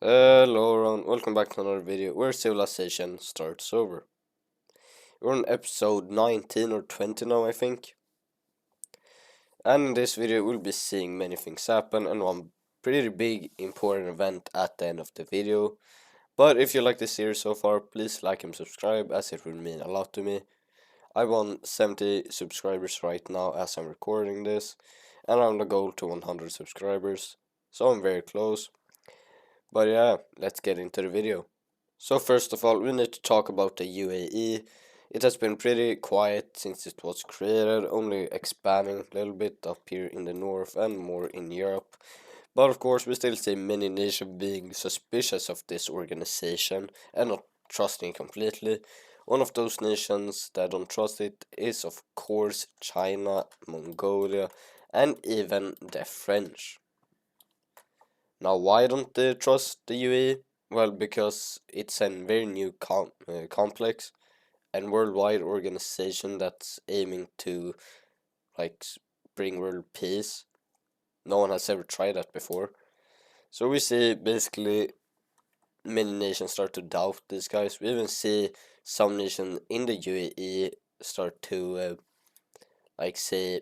Hello everyone, welcome back to another video where civilization starts over. We're on episode 19 or 20 now, I think. And in this video we'll be seeing many things happen and one pretty big important event at the end of the video. But if you like this series so far, please like and subscribe as it will mean a lot to me. I want 70 subscribers right now as I'm recording this, and I'm on the goal to 100 subscribers, so I'm very close. But yeah, let's get into the video. So first of all, we need to talk about the UAE. It has been pretty quiet since it was created, only expanding a little bit up here in the north and more in Europe. But of course, we still see many nations being suspicious of this organization and not trusting it completely. One of those nations that don't trust it is, of course, China, Mongolia, and even the French. Now, why don't they trust the UAE? Well, because it's a very new complex and worldwide organization that's aiming to like bring world peace. No one has ever tried that before. So we see basically many nations start to doubt these guys. We even see some nations in the UAE start to like say,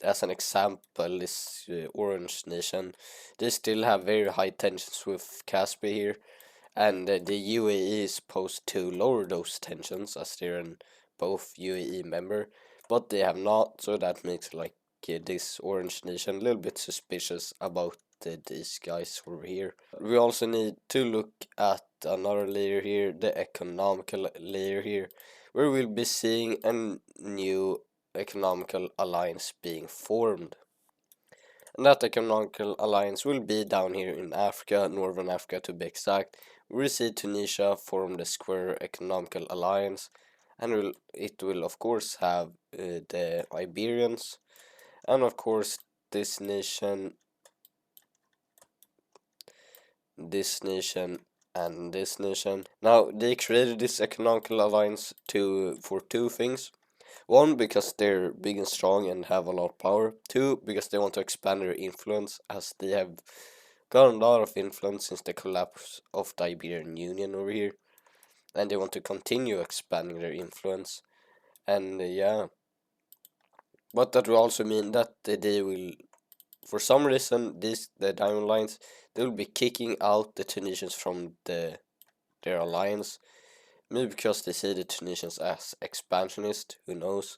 as an example, this Orange Nation, they still have very high tensions with Caspia here, and the UAE is supposed to lower those tensions as they're an both UAE member, but they have not, so that makes like this Orange Nation a little bit suspicious about these guys over here. We also need to look at another layer here, the economical layer here, where we'll be seeing a new economical alliance being formed. And that economical alliance will be down here in Africa, Northern Africa to be exact. We see Tunisia form the Square Economical Alliance, and it will of course have the Iberians, and of course this nation, this nation, and this nation. Now they created this economical alliance for two things. One, because they're big and strong and have a lot of power. Two, because they want to expand their influence, as they have gotten a lot of influence since the collapse of the Iberian Union over here. And they want to continue expanding their influence. And yeah. But that will also mean that they will, for some reason, the Diamond Lines, they will be kicking out the Tunisians from their alliance. Maybe because they see the Tunisians as expansionist, who knows.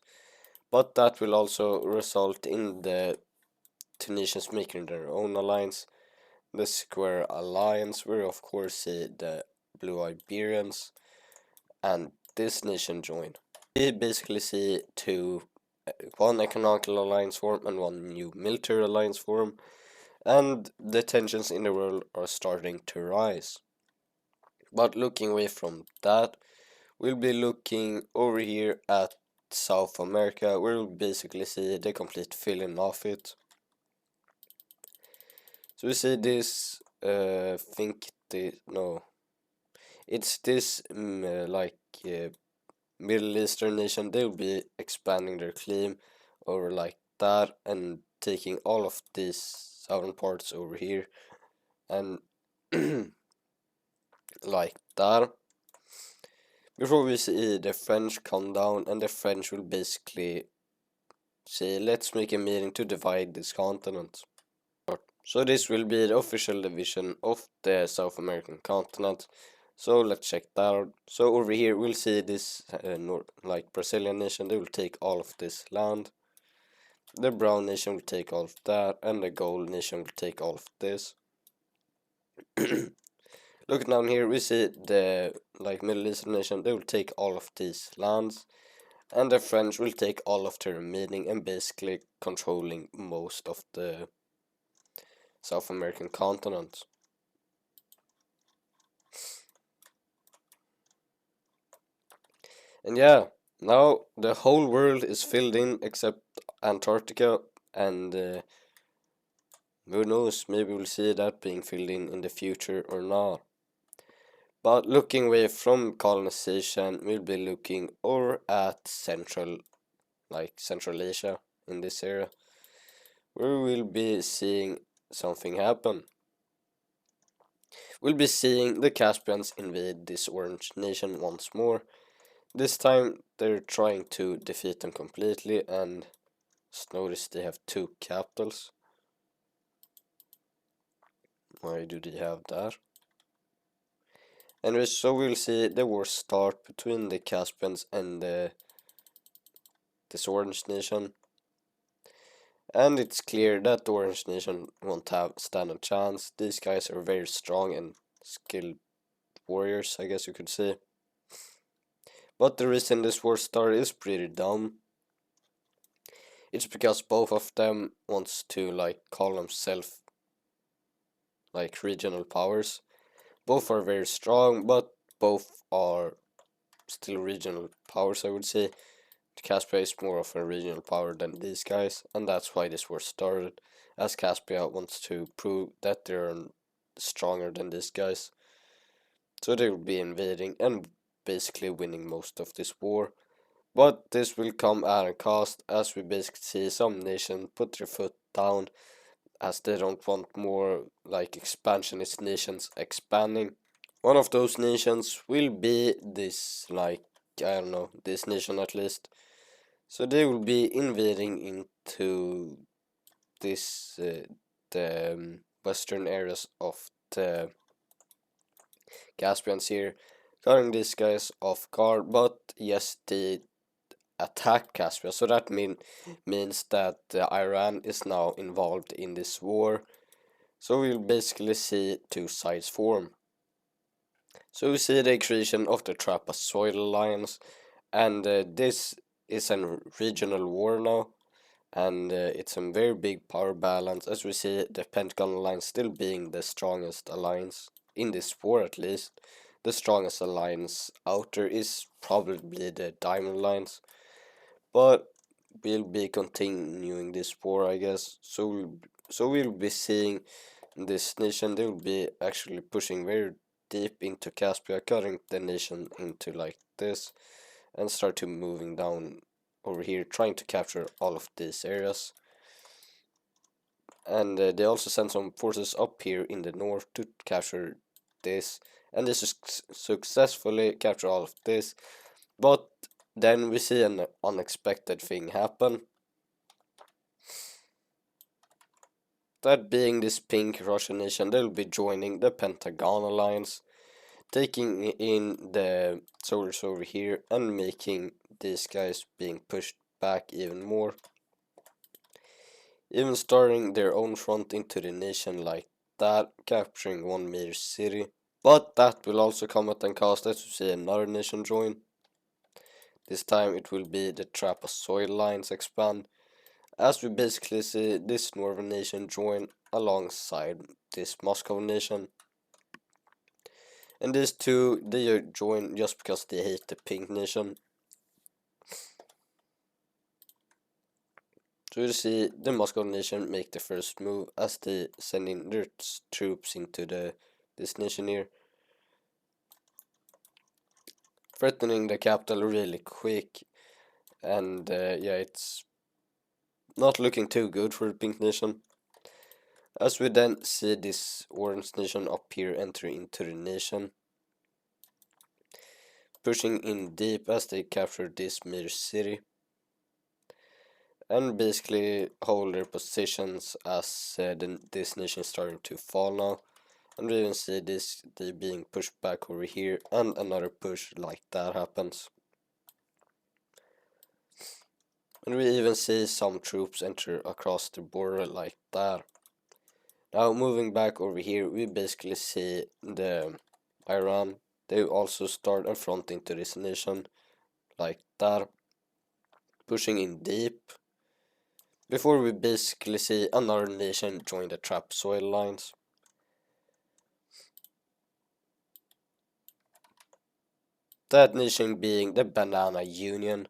But that will also result in the Tunisians making their own alliance, the Square Alliance, where of course see the Blue Iberians and this nation join. We basically see one economical alliance form and one new military alliance form, and the tensions in the world are starting to rise. But looking away from that, we'll be looking over here at South America, where we'll basically see the complete filling of it. So we see this, it's this Middle Eastern nation. They'll be expanding their claim over like that and taking all of these southern parts over here and like that. Before we see the French come down, and the French will basically say, let's make a meeting to divide this continent. So this will be the official division of the South American continent. So let's check that out. So over here we'll see this Brazilian nation, they will take all of this land. The brown nation will take all of that, and the gold nation will take all of this. Look down here, we see the Middle Eastern nation, they will take all of these lands. And the French will take all of the remaining and basically controlling most of the South American continent. And yeah, now the whole world is filled in except Antarctica, and who knows, maybe we'll see that being filled in the future or not. But looking away from colonization, we'll be looking over at Central Asia in this area, where we'll be seeing something happen. we'll be seeing the Caspians invade this orange nation once more. This time they're trying to defeat them completely, and just notice they have 2 capitals. Why do they have that? Anyway, so we'll see the war start between the Caspians and this orange nation. And it's clear that the orange nation won't stand a chance. These guys are very strong and skilled warriors, I guess you could say. But the reason this war started is pretty dumb. It's because both of them wants to call themselves regional powers. Both are very strong, but both are still regional powers, I would say. Caspia is more of a regional power than these guys, and that's why this war started, as Caspia wants to prove that they're stronger than these guys. So they will be invading and basically winning most of this war. But this will come at a cost, as we basically see some nations put their foot down, as they don't want more expansionist nations expanding. One of those nations will be this, I don't know, this nation at least. So they will be invading into this the western areas of the Caspians here, cutting these guys off guard. But yes, they attack Caspia, so that means that Iran is now involved in this war. So we'll basically see 2 sides form. So we see the creation of the Trapezoid Alliance, and this is a regional war now, and it's a very big power balance, as we see the Pentagon Alliance still being the strongest alliance in this war. At least the strongest alliance out there is probably the Diamond Alliance, but we'll be continuing this war, I guess. So we'll be seeing this nation. They will be actually pushing very deep into Caspia, cutting the nation into like this, and start to moving down over here, trying to capture all of these areas. And they also send some forces up here in the north to capture this, and this is successfully capture all of this. But then we see an unexpected thing happen. That being this pink Russian nation, they'll be joining the Pentagon Alliance, taking in the soldiers over here and making these guys being pushed back even more, even starting their own front into the nation like that, capturing one major city. But that will also come at a cost, as we see another nation join. This time it will be the Trapezoid Alliance expand, as we basically see this northern nation join alongside this Moscow nation. And these two, they join just because they hate the pink nation. So you see the Moscow nation make the first move, as they send in their troops into this nation here, threatening the capital really quick. And yeah, it's not looking too good for the pink nation, as we then see this orange nation up here enter into the nation, pushing in deep as they capture this major city and basically hold their positions, as this nation is starting to fall now. And we even see they being pushed back over here, and another push like that happens. And we even see some troops enter across the border like that. Now moving back over here, we basically see the Iran. They also start a front into this nation like that, pushing in deep, before we basically see another nation join the Trapezoid Alliance. That nation being the Banana Union.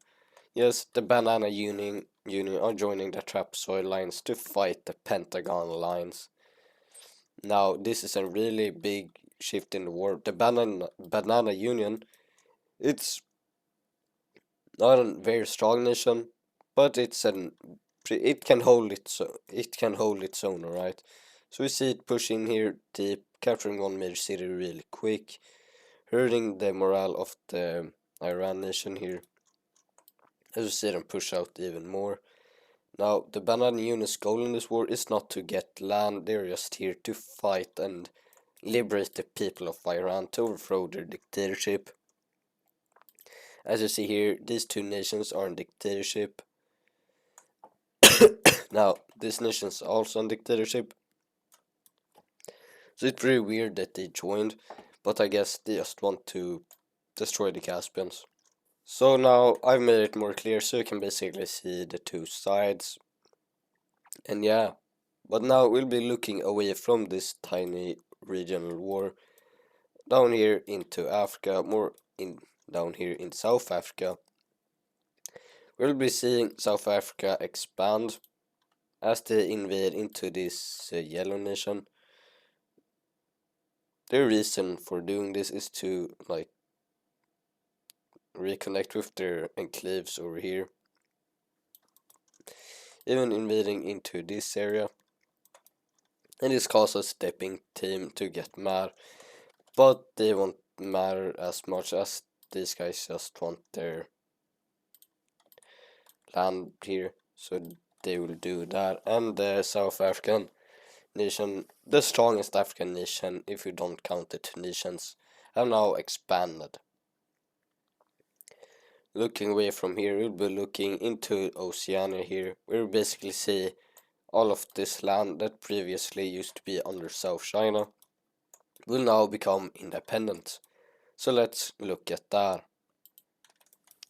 Yes, the Banana Union are joining the Trapezoid Alliance to fight the Pentagon Alliance. Now, this is a really big shift in the war. The Banana Union, it's not a very strong nation, but it can hold its own, alright. So we see it pushing here deep capturing one major city really quick, hurting the morale of the Iran nation here, as we see them push out even more. Now, the Banana Union's goal in this war is not to get land, they're just here to fight and liberate the people of Iran, to overthrow their dictatorship. As you see here, these two nations are in dictatorship. Now, this nation's also in dictatorship. So it's pretty weird that they joined, but I guess they just want to destroy the Caspians. So now I've made it more clear so you can basically see the two sides. And yeah, but now we'll be looking away from this tiny regional war down here into Africa, more in down here in South Africa. We'll be seeing South Africa expand as they invade into this yellow nation. Their reason for doing this is to like reconnect with their enclaves over here. Even invading into this area. And this causes the pink team to get mad. But they won't matter as much as these guys just want their land here. So they will do that. And the South African nation, the strongest African nation, if you don't count the Tunisians, have now expanded. Looking away from here, we'll be looking into Oceania here. We'll basically see all of this land that previously used to be under South China will now become independent. So let's look at that.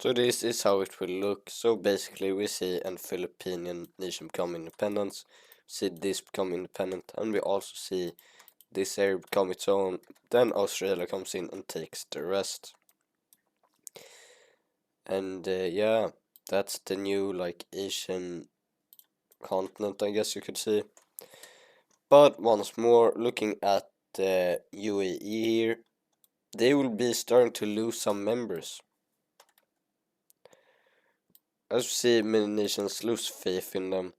So this is how it will look. So basically we see a Philippine nation become independent, see this become independent, and we also see this area become its own. Then Australia comes in and takes the rest. And yeah, that's the new like Asian continent, I guess you could say. But once more, looking at the UAE here, they will be starting to lose some members. As we see, many nations lose faith in them,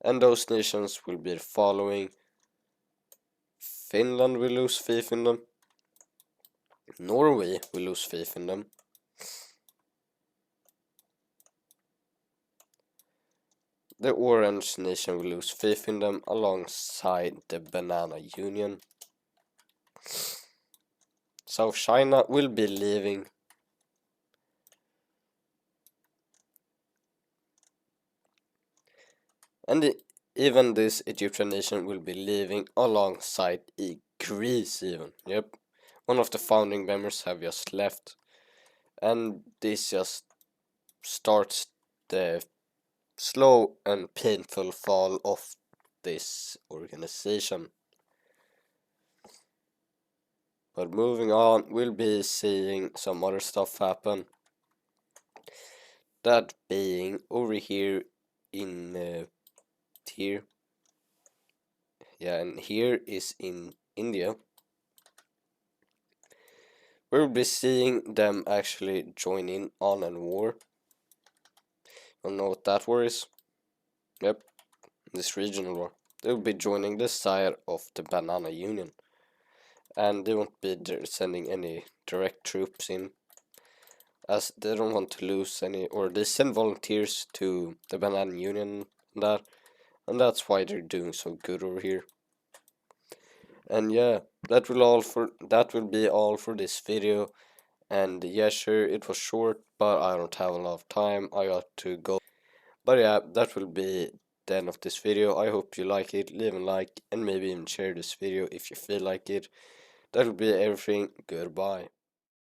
and those nations will be the following. Finland will lose faith in them. Norway will lose faith in them. The Orange nation will lose faith in them alongside the Banana Union. South China will be leaving. And even this Egyptian nation will be leaving alongside Greece even. Yep. One of the founding members have just left. And this just starts the slow and painful fall of this organization. But moving on, we'll be seeing some other stuff happen. That being over here in here. Yeah, and here is in India. We'll be seeing them actually join in on a war. You know what that war is? Yep, this regional war. They'll be joining the side of the Banana Union. And they won't be sending any direct troops in, as they don't want to lose any, or they send volunteers to the Banana Union and that's why they're doing so good over here. And yeah, that will be all for this video. And yeah, sure, it was short, but I don't have a lot of time, I got to go. But yeah, that will be the end of this video. I hope you like it, leave a like and maybe even share this video if you feel like it. That'll be everything, goodbye.